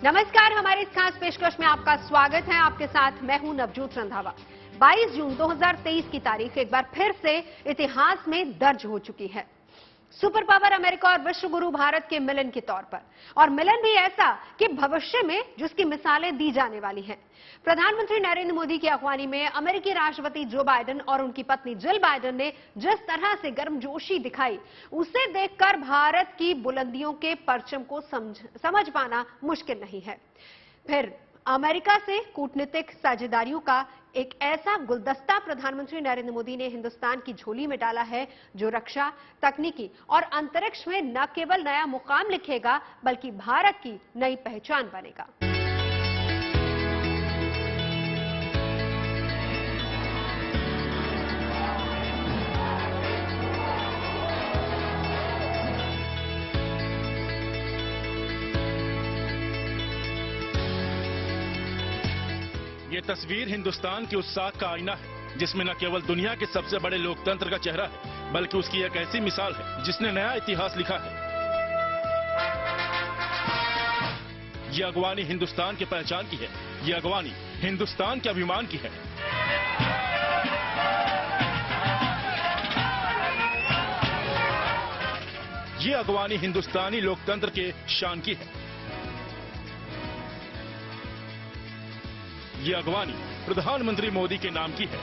नमस्कार, हमारे इस खास पेशकश में आपका स्वागत है। आपके साथ मैं हूं नवजोत रंधावा। 22 जून 2023 की तारीख एक बार फिर से इतिहास में दर्ज हो चुकी है, सुपर पावर अमेरिका और विश्व गुरु भारत के मिलन के तौर पर, और मिलन भी ऐसा कि भविष्य में जिसकी मिसालें दी जाने वाली हैं। प्रधानमंत्री नरेंद्र मोदी की अगवानी में अमेरिकी राष्ट्रपति जो बाइडेन और उनकी पत्नी जिल बाइडेन ने जिस तरह से गर्मजोशी दिखाई, उसे देखकर भारत की बुलंदियों के परचम को समझ पाना मुश्किल नहीं है। फिर अमेरिका से कूटनीतिक साझेदारियों का एक ऐसा गुलदस्ता प्रधानमंत्री नरेंद्र मोदी ने हिंदुस्तान की झोली में डाला है, जो रक्षा, तकनीकी और अंतरिक्ष में न केवल नया मुकाम लिखेगा, बल्कि भारत की नई पहचान बनेगा। ये तस्वीर हिंदुस्तान के उत्साह का आईना है, जिसमें न केवल दुनिया के सबसे बड़े लोकतंत्र का चेहरा है, बल्कि उसकी एक ऐसी मिसाल है जिसने नया इतिहास लिखा है। ये अगवानी हिंदुस्तान की पहचान की है, ये अगवानी हिंदुस्तान के अभिमान की है। ये अगवानी हिंदुस्तानी लोकतंत्र के शान की है। ये अगवानी प्रधानमंत्री मोदी के नाम की है।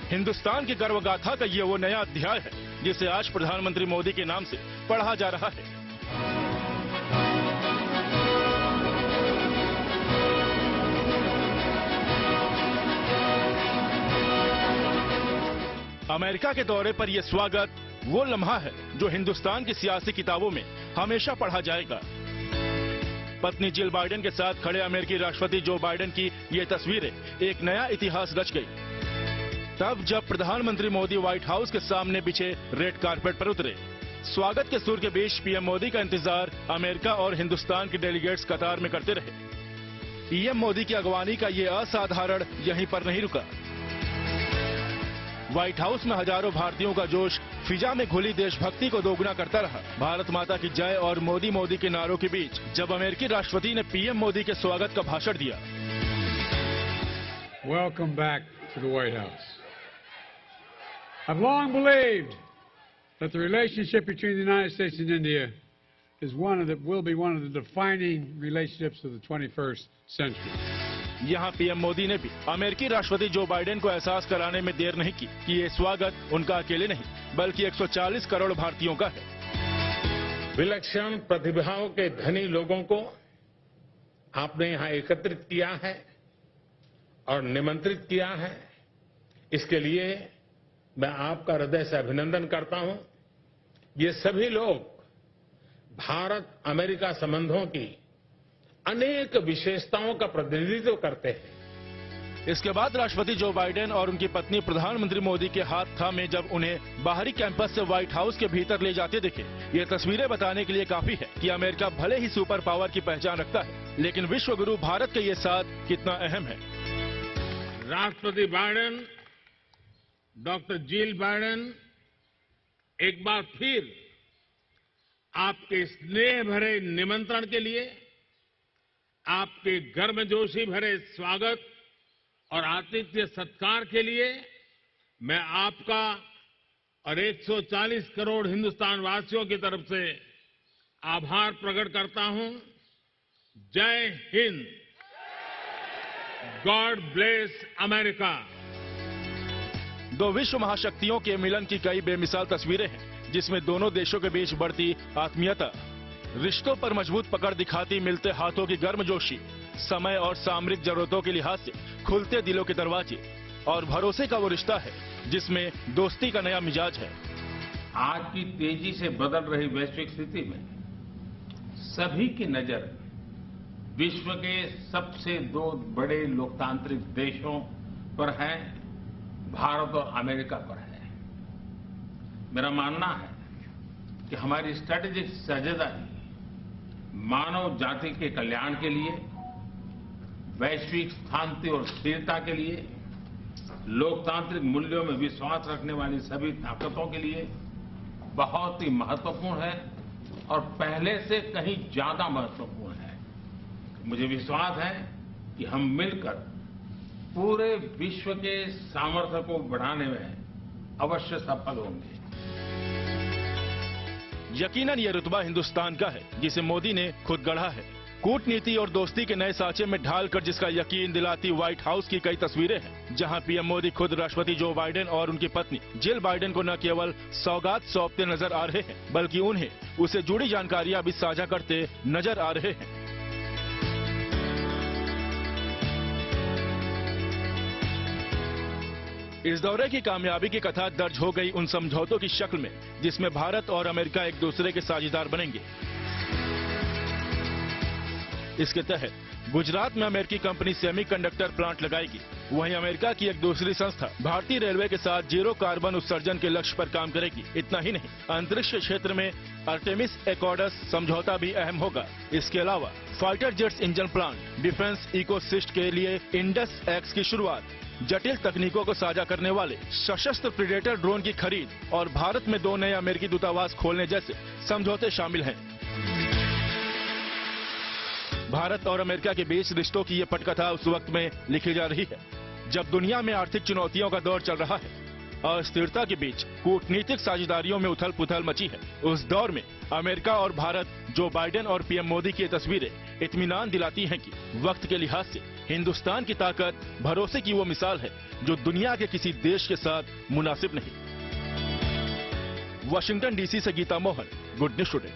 हिंदुस्तान की गर्वगाथा का ये वो नया अध्याय है जिसे आज प्रधानमंत्री मोदी के नाम से पढ़ा जा रहा है। अमेरिका के दौरे पर यह स्वागत वो लम्हा है जो हिंदुस्तान की सियासी किताबों में हमेशा पढ़ा जाएगा। पत्नी जिल बाइडेन के साथ खड़े अमेरिकी राष्ट्रपति जो बाइडेन की ये तस्वीरें एक नया इतिहास रच गई। तब जब प्रधानमंत्री मोदी व्हाइट हाउस के सामने बिछे रेड कारपेट पर उतरे, स्वागत के सुर के बीच पीएम मोदी का इंतजार अमेरिका और हिंदुस्तान के डेलीगेट्स कतार में करते रहे। पीएम मोदी की अगवानी का ये असाधारण यहीं पर नहीं रुका। व्हाइट हाउस में हजारों भारतीयों का जोश फिजा में घुली देशभक्ति को दोगुना करता रहा। भारत माता की जय और मोदी मोदी के नारों के बीच जब अमेरिकी राष्ट्रपति ने पीएम मोदी के स्वागत का भाषण दिया। Welcome back to the White House. I've long believed that the relationship between the United States and India is will be one of the defining relationships of the 21st century. यहाँ PM Modi ने भी अमेरिकी राष्ट्रपति Joe Biden को एहसास कराने में देर नहीं की कि ये स्वागत उनका अकेले नहीं, बल्कि 140 करोड़ भारतीयों का है। विलक्षण प्रतिभाओं के धनी लोगों को आपने यहाँ एकत्रित किया है और निमंत्रित किया है। इसके लिए मैं आपका हृदय से अभिनंदन करता हूं। ये सभी लोग भारत अमेरिका संबंधों की अनेक विशेषताओं का प्रतिनिधित्व करते हैं। इसके बाद राष्ट्रपति जो बाइडेन और उनकी पत्नी प्रधानमंत्री मोदी के हाथ थामे जब उन्हें बाहरी कैंपस से व्हाइट हाउस के भीतर ले जाते दिखे, ये तस्वीरें बताने के लिए काफी है कि अमेरिका भले ही सुपर पावर की पहचान रखता है, लेकिन विश्व गुरु भारत के ये साथ कितना अहम है। राष्ट्रपति बाइडेन, डॉक्टर जिल बाइडेन, एक बार फिर आपके स्नेह भरे निमंत्रण के लिए, आपके गर्मजोशी भरे स्वागत और आतिथ्य सत्कार के लिए मैं आपका और 140 करोड़ हिंदुस्तान वासियों की तरफ से आभार प्रकट करता हूं। जय हिंद। God bless America. दो विश्व महाशक्तियों के मिलन की कई बेमिसाल तस्वीरें हैं, जिसमें दोनों देशों के बीच बढ़ती आत्मीयता, रिश्तों पर मजबूत पकड़ दिखाती मिलते हाथों की गर्मजोशी, समय और सामरिक जरूरतों के लिहाज से खुलते दिलों के दरवाजे और भरोसे का वो रिश्ता है जिसमें दोस्ती का नया मिजाज है। आज की तेजी से बदल रही वैश्विक स्थिति में सभी की नजर विश्व के सबसे दो बड़े लोकतांत्रिक देशों पर है, भारत और अमेरिका पर है। मेरा मानना है कि हमारी स्ट्रैटेजिक साझेदारी मानव जाति के कल्याण के लिए, वैश्विक शांति और स्थिरता के लिए, लोकतांत्रिक मूल्यों में विश्वास रखने वाली सभी ताकतों के लिए बहुत ही महत्वपूर्ण है और पहले से कहीं ज्यादा महत्वपूर्ण है। मुझे विश्वास है कि हम मिलकर पूरे विश्व के सामर्थ्य को बढ़ाने में अवश्य सफल होंगे। यकीनन ये रुतबा हिंदुस्तान का है जिसे मोदी ने खुद गढ़ा है। कूटनीति और दोस्ती के नए सांचे में ढालकर जिसका यकीन दिलाती व्हाइट हाउस की कई तस्वीरें हैं, जहां पीएम मोदी खुद राष्ट्रपति जो बाइडेन और उनकी पत्नी जिल बाइडेन को न केवल सौगात सौंपते नजर आ रहे हैं, बल्कि उन्हें उससे जुड़ी जानकारियां भी साझा करते नजर आ रहे हैं। इस दौरे की कामयाबी की कथा दर्ज हो गई उन समझौतों की शक्ल में जिसमें भारत और अमेरिका एक दूसरे के साझेदार बनेंगे। इसके तहत गुजरात में अमेरिकी कंपनी सेमीकंडक्टर प्लांट लगाएगी। वहीं अमेरिका की एक दूसरी संस्था भारतीय रेलवे के साथ जीरो कार्बन उत्सर्जन के लक्ष्य पर काम करेगी। इतना ही नहीं, अंतरिक्ष क्षेत्र में आर्टेमिस एकॉर्डस समझौता भी अहम होगा। इसके अलावा fighter jets engine plant, defence ecosystem के लिए इंडस एक्स की शुरुआत, जटिल तकनीकों को साझा करने वाले सशस्त्र प्रीडेटर ड्रोन की खरीद और भारत में 2 नए अमेरिकी दूतावास खोलने जैसे समझौते शामिल हैं। भारत और अमेरिका के बीच रिश्तों की ये पटकथा उस वक्त में लिखी जा रही है जब दुनिया में आर्थिक चुनौतियों का दौर चल रहा है। अस्थिरता के बीच कूटनीतिक साझेदारियों में उथल पुथल मची है। उस दौर में अमेरिका और भारत, जो बाइडेन और पीएम मोदी की तस्वीरें इत्मीनान दिलाती हैं कि वक्त के लिहाज से हिंदुस्तान की ताकत भरोसे की वो मिसाल है जो दुनिया के किसी देश के साथ मुनासिब नहीं। वाशिंगटन डीसी से Geeta Mohan, good news today.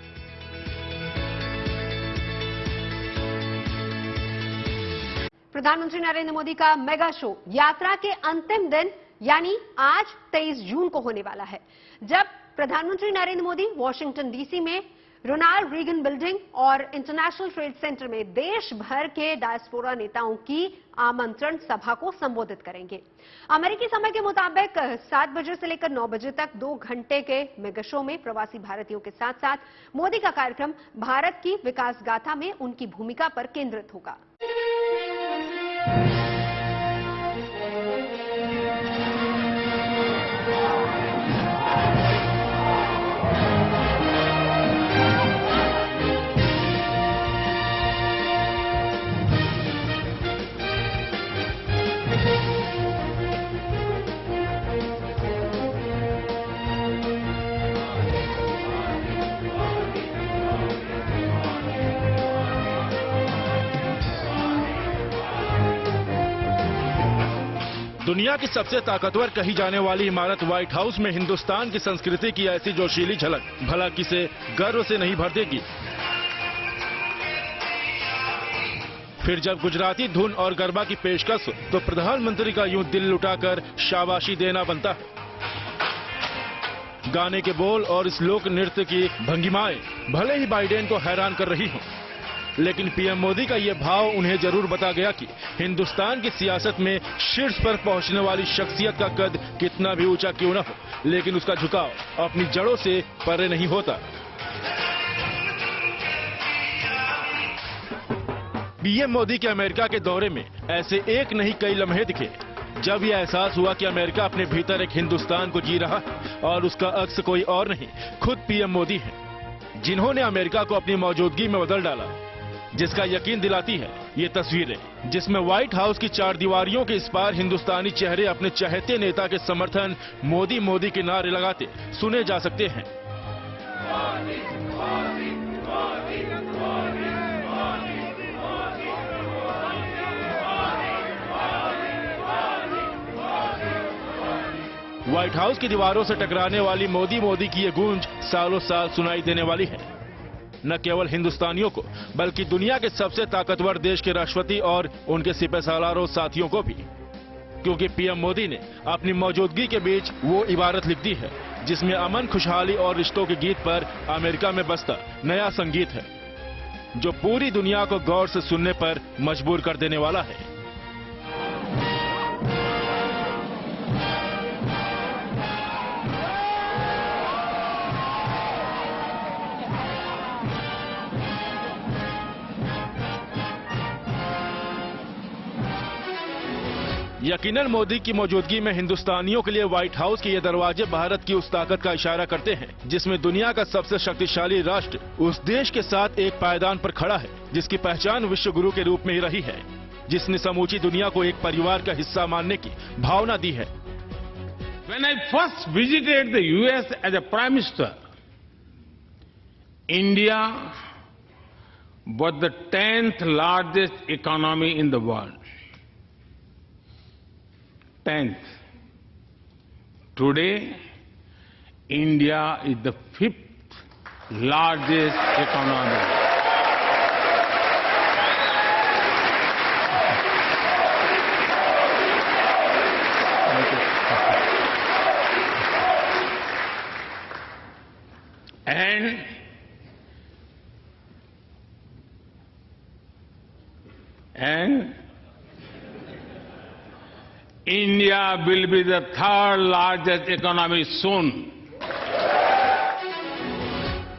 प्रधानमंत्री नरेंद्र मोदी का मेगा शो यात्रा के अंतिम दिन यानी आज 23 जून को होने वाला है, जब प्रधानमंत्री नरेंद्र मोदी वॉशिंगटन डीसी में रोनाल्ड रीगन बिल्डिंग और इंटरनेशनल ट्रेड सेंटर में देश भर के डायस्पोरा नेताओं की आमंत्रण सभा को संबोधित करेंगे। अमेरिकी समय के मुताबिक 7 बजे से लेकर 9 बजे तक 2 घंटे के मेगा शो में प्रवासी भारतीयों के साथ साथ मोदी का कार्यक्रम भारत की विकास गाथा में उनकी भूमिका पर केंद्रित होगा। दुनिया की सबसे ताकतवर कही जाने वाली इमारत व्हाइट हाउस में हिंदुस्तान की संस्कृति की ऐसी जोशीली झलक भला किसे गर्व से नहीं भर देगी। फिर जब गुजराती धुन और गरबा की पेशकश हो तो प्रधानमंत्री का यूं दिल लुटाकर शाबाशी देना बनता है। गाने के बोल और इस लोक नृत्य की भंगिमाएं भले ही बाइडेन को हैरान कर रही हों, लेकिन पीएम मोदी का यह भाव उन्हें जरूर बता गया कि हिंदुस्तान की सियासत में शीर्ष पर पहुंचने वाली शख्सियत का कद कितना भी ऊंचा क्यों न हो, लेकिन उसका झुकाव अपनी जड़ों से परे नहीं होता। पीएम मोदी के अमेरिका के दौरे में ऐसे एक नहीं कई लम्हे दिखे जब यह एहसास हुआ कि अमेरिका अपने भीतर एक हिंदुस्तान को जी रहा है और उसका अक्स कोई और नहीं, खुद पीएम मोदी हैं, जिन्होंने अमेरिका को अपनी मौजूदगी में बदल डाला, जिसका यकीन दिलाती है ये तस्वीरें, जिसमें व्हाइट हाउस की 4 दीवारियों के इस पार हिंदुस्तानी चेहरे अपने चहेते नेता के समर्थन मोदी मोदी के नारे लगाते सुने जा सकते हैं। व्हाइट हाउस की दीवारों से टकराने वाली मोदी मोदी की ये गूंज सालों साल सुनाई देने वाली है, न केवल हिंदुस्तानियों को बल्कि दुनिया के सबसे ताकतवर देश के राष्ट्रपति और उनके सिपहसालारों साथियों को भी, क्योंकि पीएम मोदी ने अपनी मौजूदगी के बीच वो इबारत लिख दी है जिसमें अमन, खुशहाली और रिश्तों के गीत पर अमेरिका में बसता नया संगीत है, जो पूरी दुनिया को गौर से सुनने पर मजबूर कर देने वाला है। यकीनन मोदी की मौजूदगी में हिंदुस्तानियों के लिए व्हाइट हाउस के ये दरवाजे भारत की उस ताकत का इशारा करते हैं जिसमें दुनिया का सबसे शक्तिशाली राष्ट्र उस देश के साथ एक पायदान पर खड़ा है, जिसकी पहचान विश्व गुरु के रूप में ही रही है, जिसने समूची दुनिया को एक परिवार का हिस्सा मानने की भावना दी है। When I first visited the US as a Prime Minister, India was the 10th largest economy in the world. 10th. Today, India is the 5th largest economy. And India will be the 3rd largest economy soon.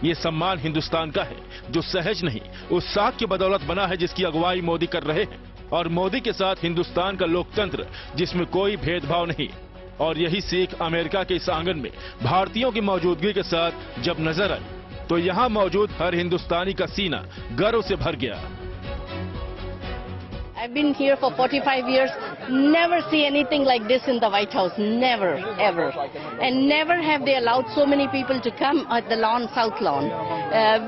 ये सम्मान हिंदुस्तान का है जो सहज नहीं उस साख की बदौलत बना है जिसकी अगुवाई मोदी कर रहे हैं, और मोदी के साथ हिंदुस्तान का लोकतंत्र जिसमें कोई भेदभाव नहीं। और यही सीख अमेरिका के इस आंगन में भारतीयों की मौजूदगी के साथ जब नजर आई तो यहाँ मौजूद हर हिंदुस्तानी का सीना गर्व से भर गया। I've been here for 45 years, never see anything like this in the White House, never, ever. And never have they allowed so many people to come at the lawn, South Lawn,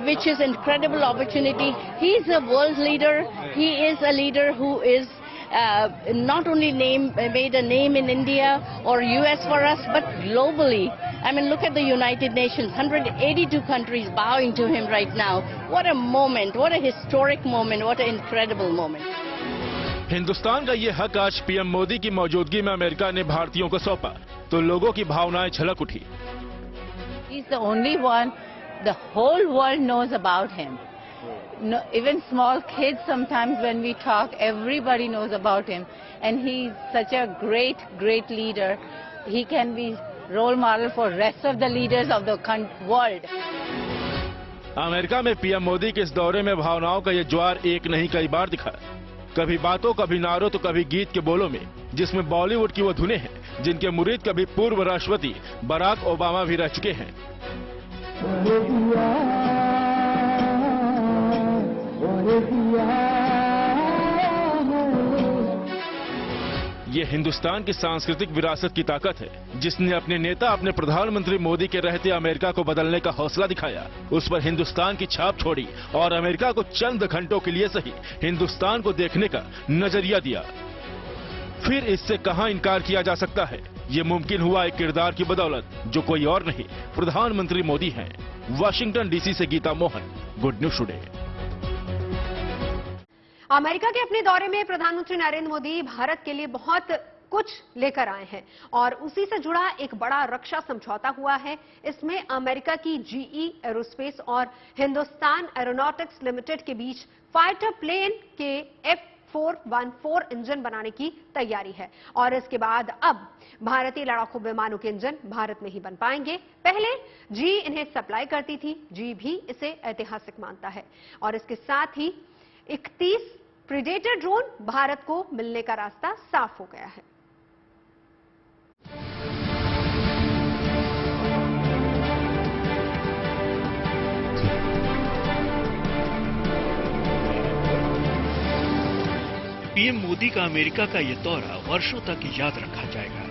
which is an incredible opportunity. He's a world leader. He is a leader who is not only made a name in India or US for us, but globally. I mean, look at the United Nations, 182 countries bowing to him right now. What a moment, what a historic moment, what an incredible moment. Hindustan का ये हक आज PM Modi की मौजूदगी में America ने भारतीयों को सौंपा तो लोगों की भावनाएं झलक उठी। He's the only one the whole world knows about him. No, even small kids sometimes when we talk, everybody knows about him. And he's such a great, great leader. He can be role model for rest of the leaders of the world. America में PM Modi के इस दौरे में भावनाओं का ये ज्वार एक नहीं कई बार दिखा। कभी बातों, कभी नारों तो कभी गीत के बोलों में, जिसमें बॉलीवुड की वो धुनें हैं जिनके मुरीद कभी पूर्व राष्ट्रपति बराक ओबामा भी रह चुके हैं। ये हिंदुस्तान की सांस्कृतिक विरासत की ताकत है जिसने अपने नेता, अपने प्रधानमंत्री मोदी के रहते अमेरिका को बदलने का हौसला दिखाया, उस पर हिंदुस्तान की छाप छोड़ी और अमेरिका को चंद घंटों के लिए सही हिंदुस्तान को देखने का नजरिया दिया। फिर इससे कहां इनकार किया जा सकता है। ये मुमकिन हुआ एक किरदार की बदौलत जो कोई और नहीं, प्रधानमंत्री मोदी हैं। वाशिंगटन डीसी से Geeta Mohan, good news today. America के अपने दौरे में प्रधानमंत्री नरेंद्र मोदी भारत के लिए बहुत कुछ लेकर आए हैं और उसी से जुड़ा एक बड़ा रक्षा समझौता हुआ है। इसमें अमेरिका की जीई एरोस्पेस और हिंदुस्तान एरोनॉटिक्स लिमिटेड के बीच फाइटर प्लेन के F414 इंजन बनाने की तैयारी है और इसके बाद अब भारतीय लड़ाकू विमानों के इंजन भारत में ही बन पाएंगे। पहले जी इन्हें सप्लाई करती थी, जी भी इसे ऐतिहासिक मानता है और इसके साथ ही 31 प्रीडेटर ड्रोन भारत को मिलने का रास्ता साफ हो गया है। पीएम मोदी का अमेरिका का यह दौरा वर्षों तक याद रखा जाएगा,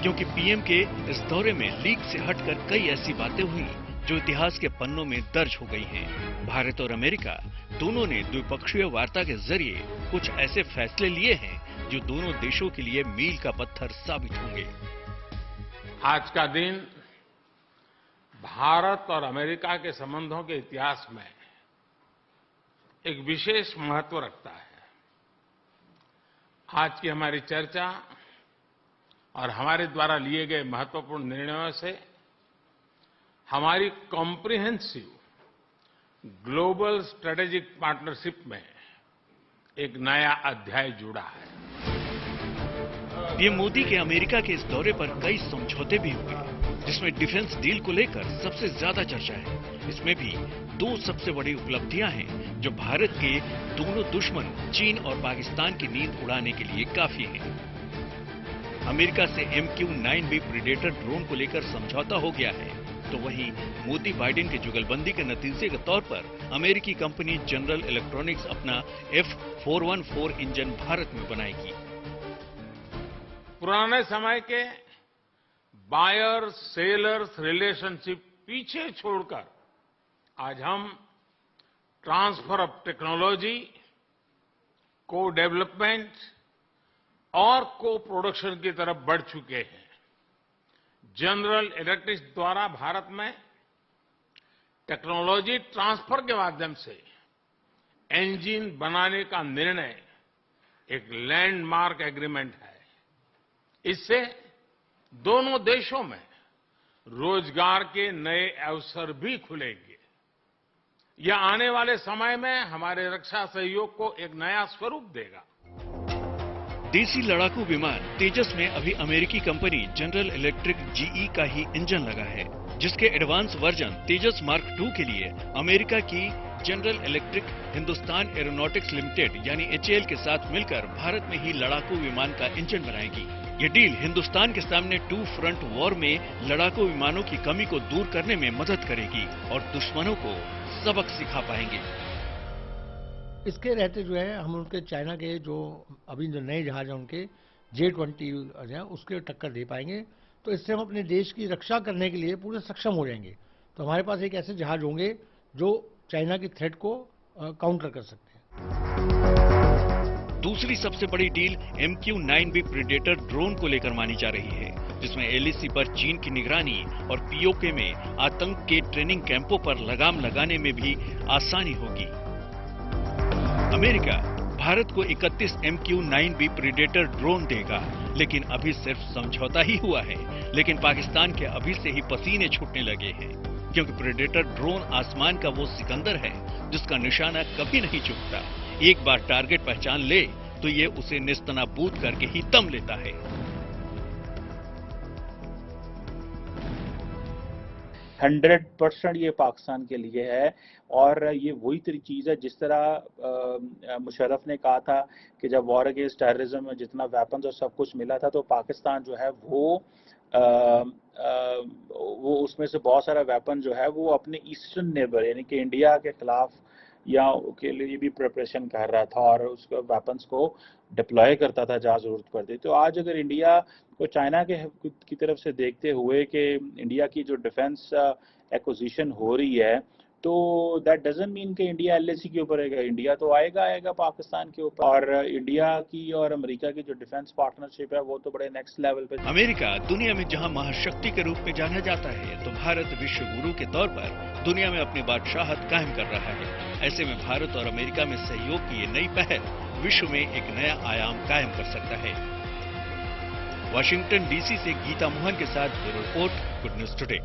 क्योंकि पीएम के इस दौरे में लीक से हटकर कई ऐसी बातें हुई जो इतिहास के पन्नों में दर्ज हो गई हैं। भारत और अमेरिका दोनों ने द्विपक्षीय वार्ता के जरिए कुछ ऐसे फैसले लिए हैं जो दोनों देशों के लिए मील का पत्थर साबित होंगे। आज का दिन भारत और अमेरिका के संबंधों के इतिहास में एक विशेष महत्व रखता है। आज की हमारी चर्चा और हमारे द्वारा लिए गए महत्वपूर्ण निर्णयों से हमारी कॉम्प्रिहेंसिव ग्लोबल स्ट्रेटेजिक पार्टनरशिप में एक नया अध्याय जुड़ा है। पीएम मोदी के अमेरिका के इस दौरे पर कई समझौते भी हुए। जिसमें डिफेंस डील को लेकर सबसे ज्यादा चर्चा है। इसमें भी दो सबसे बड़ी उपलब्धियां हैं जो भारत के दोनों दुश्मन चीन और पाकिस्तान की नींद उड़ाने के लिए काफी हैं। अमेरिका से MQ-9B प्रीडेटर ड्रोन को लेकर समझौता हो गया है, तो वहीं मोदी बाइडेन के जुगलबंदी के नतीजे के तौर पर अमेरिकी कंपनी जनरल इलेक्ट्रॉनिक्स अपना F414 इंजन भारत में बनाएगी। पुराने समय के बायर सेलर्स रिलेशनशिप पीछे छोड़कर आज हम ट्रांसफर ऑफ टेक्नोलॉजी, को डेवलपमेंट और को प्रोडक्शन की तरफ बढ़ चुके हैं। जनरल इलेक्ट्रिक द्वारा भारत में टेक्नोलॉजी ट्रांसफर के माध्यम से इंजन बनाने का निर्णय एक लैंडमार्क एग्रीमेंट है। इससे दोनों देशों में रोजगार के नए अवसर भी खुलेंगे। यह आने वाले समय में हमारे रक्षा सहयोग को एक नया स्वरूप देगा। देसी लड़ाकू विमान तेजस में अभी अमेरिकी कंपनी जनरल इलेक्ट्रिक GE का ही इंजन लगा है, जिसके एडवांस वर्जन तेजस मार्क II के लिए अमेरिका की general electric Hindustan aeronautics limited यानी HAL के साथ मिलकर भारत में ही लड़ाकू विमान का इंजन बनाएगी। ये डील हिंदुस्तान के सामने 2 फ्रंट वॉर में लड़ाकू विमानों की कमी को दूर करने में मदद करेगी और दुश्मनों को सबक सिखा पाएंगे। इसके रहते जो है हम उनके चाइना के जो अभी जो नए जहाज हैं उनके J-20 हैं उसके टक्कर दे पाएंगे। तो इससे हम अपने देश की रक्षा करने के लिए पूरे सक्षम हो जाएंगे। तो हमारे पास एक ऐसे जहाज होंगे जो चाइना की थ्रेट को काउंटर कर सकते हैं। दूसरी सबसे बड़ी डील MQ-9B प्रीडेटर ड्रोन को लेकर मानी जा रही है, जिसमें LAC पर चीन की निगरानी और POK में आतंक के ट्रेनिंग कैंपों पर लगाम लगाने में भी आसानी होगी। अमेरिका भारत को 31 MQ-9B प्रीडेटर ड्रोन देगा, लेकिन अभी सिर्फ समझौता ही हुआ है। लेकिन पाकिस्तान के अभी से ही पसीने छूटने लगे हैं, क्योंकि प्रीडेटर ड्रोन आसमान का वो सिकंदर है जिसका निशाना कभी नहीं चूकता। एक बार टारगेट पहचान ले तो ये उसे निस्तनाबूद करके ही दम लेता है। 100% ये पाकिस्तान के लिए है और ये वही चीज है जिस तरह मुशर्रफ ने कहा था कि जब वॉर अगेंस्ट टेररिज्म में जितना वेपन्स और सब कुछ मिला था तो पाकिस्तान जो है वो उसमें से बहुत सारा वेपन जो है वो अपने ईस्टर्न नेबर यानी कि इंडिया के खिलाफ या के लिए भी प्रिपरेशन कर रहा था और उसके वेपन्स को डिप्लॉय करता था जहाँ जरूरत पड़ती। तो आज अगर इंडिया को चाइना की तरफ से देखते हुए कि इंडिया की जो डिफेंस एक्विजिशन हो रही है तो दैट डजंट मीन कि इंडिया LAC के ऊपर आएगा। इंडिया तो आएगा पाकिस्तान के ऊपर। और इंडिया की और अमेरिका की जो डिफेंस पार्टनरशिप है वो तो बड़े नेक्स्ट लेवल पे। अमेरिका दुनिया में जहां महाशक्ति के रूप में जाना जाता है, तो भारत विश्व गुरु के तौर पर दुनिया में अपनी बादशाहत कायम कर रहा है। ऐसे में भारत और अमेरिका में सहयोग की ये नई पहल विश्व में एक नया आयाम कायम कर सकता है। वाशिंगटन DC से गीता मोहन के साथ bureau report, good news today.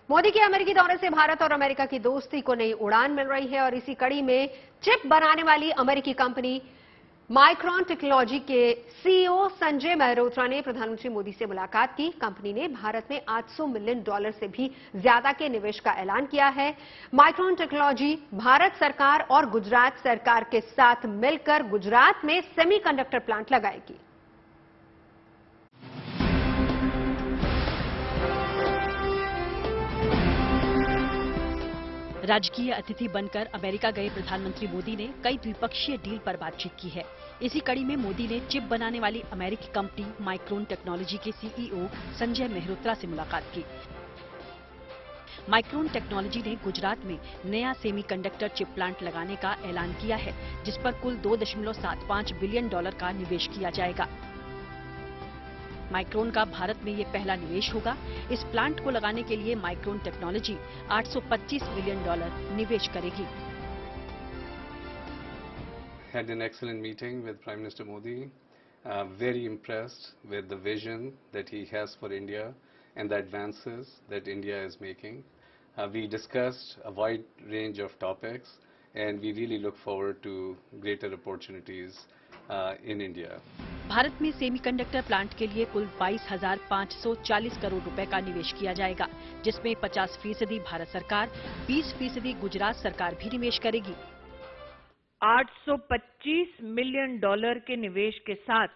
Modi के अमेरिकी दौरे से भारत और अमेरिका की दोस्ती को नई उड़ान मिल रही है और इसी कड़ी में चिप बनाने वाली अमेरिकी कंपनी माइक्रोन टेक्नोलॉजी के CEO संजय मेहरोत्रा ने प्रधानमंत्री मोदी से मुलाकात की। कंपनी ने भारत में $800 मिलियन से भी ज्यादा के निवेश का ऐलान किया है। माइक्रोन टेक्नोलॉजी भारत सरकार और गुजरात सरकार के साथ मिलकर गुजरात में सेमीकंडक्टर प्लांट लगाएगी। राजकीय अतिथि बनकर अमेरिका गए प्रधानमंत्री मोदी ने कई द्विपक्षीय डील पर बातचीत की है। इसी कड़ी में मोदी ने चिप बनाने वाली अमेरिकी कंपनी माइक्रोन टेक्नोलॉजी के CEO संजय मेहरोत्रा से मुलाकात की। माइक्रोन टेक्नोलॉजी ने गुजरात में नया सेमीकंडक्टर चिप प्लांट लगाने का ऐलान किया है, जिस पर कुल $2.75 बिलियन का निवेश किया जाएगा। माइक्रोन का भारत में ये पहला निवेश होगा। इस प्लांट को लगाने के लिए माइक्रोन टेक्नोलॉजी $825 मिलियन निवेश करेगी। Had an excellent meeting with Prime Minister Modi. Very impressed with the vision that he has for India and the advances that India is making. We discussed a wide range of topics and we really look forward to greater opportunities in India. Bharat में semiconductor plant के लिए कुल 22,540 करोड़ रुपए का निवेश किया जाएगा, जिसमें 50% भारत सरकार, 20% गुजरात सरकार भी निवेश करेगी। $825 मिलियन के निवेश के साथ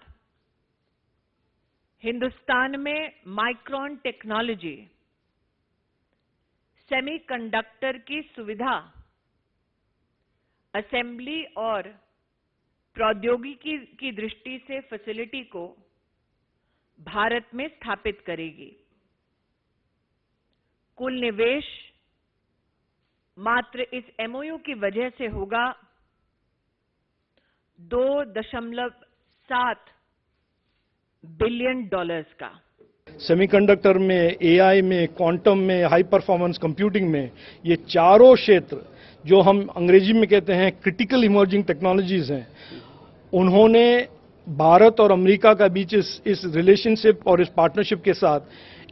हिंदुस्तान में माइक्रोन टेक्नोलॉजी सेमीकंडक्टर की सुविधा, असेंबली और प्रौद्योगिकी की दृष्टि से फैसिलिटी को भारत में स्थापित करेगी। कुल निवेश मात्र इस एमओयू की वजह से होगा $2.7 बिलियन का। सेमीकंडक्टर में, एआई में, क्वांटम में, हाई परफॉर्मेंस कंप्यूटिंग में, ये चारों क्षेत्र जो हम अंग्रेजी में कहते हैं क्रिटिकल इमर्जिंग टेक्नोलॉजीज हैं, उन्होंने भारत और अमेरिका का बीच इस रिलेशनशिप और इस पार्टनरशिप के साथ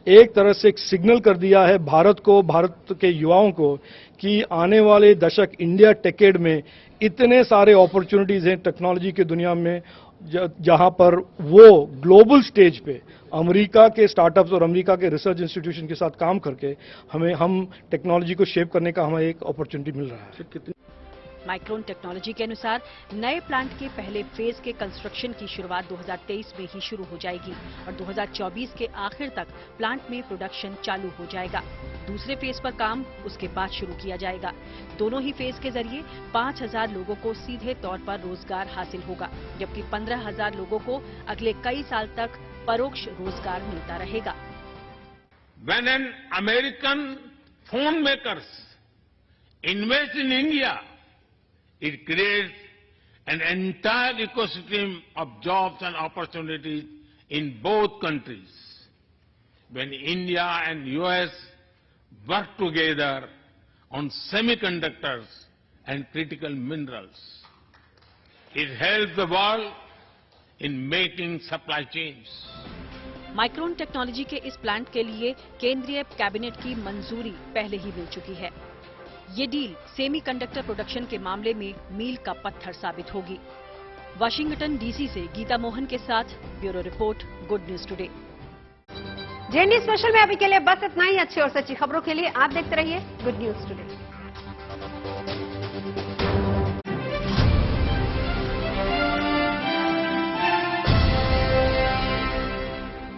एक तरह से एक सिग्नल कर दिया है भारत को, भारत के युवाओं को, कि आने वाले दशक इंडिया टेकेड में इतने सारे अपॉर्चुनिटीज हैं टेक्नोलॉजी की दुनिया में, जहां पर वो ग्लोबल स्टेज पे अमेरिका के स्टार्टअप्स और अमेरिका के रिसर्च इंस्टीट्यूशन के साथ काम करके हम टेक्नोलॉजी को शेप करने का हमें एक अपॉर्चुनिटी मिल रहा है। माइक्रोन टेक्नोलॉजी के अनुसार नए प्लांट के पहले फेज के कंस्ट्रक्शन की शुरुआत 2023 में ही शुरू हो जाएगी और 2024 के आखिर तक प्लांट में प्रोडक्शन चालू हो जाएगा। दूसरे फेज पर काम उसके बाद शुरू किया जाएगा। दोनों ही फेज के जरिए 5,000 लोगों को सीधे तौर पर रोजगार हासिल होगा, जबकि 15,000 लोगों को अगले कई साल तक परोक्ष रोजगार मिलता रहेगा। When an American phone makers invest in India, it creates an entire ecosystem of jobs and opportunities in both countries. When India and US work together on semiconductors and critical minerals, it helps the world in making supply chains. Micron technology के इस plant के लिए केंद्रीय cabinet की मंजूरी पहले ही मिल चुकी है। ये डील सेमीकंडक्टर प्रोडक्शन के मामले में मील का पत्थर साबित होगी। वाशिंगटन डीसी से गीता मोहन के साथ bureau report, good news today. JND special में अभी के लिए बस इतना ही। अच्छी और सच्ची खबरों के लिए आप देखते रहिए गुड न्यूज टुडे।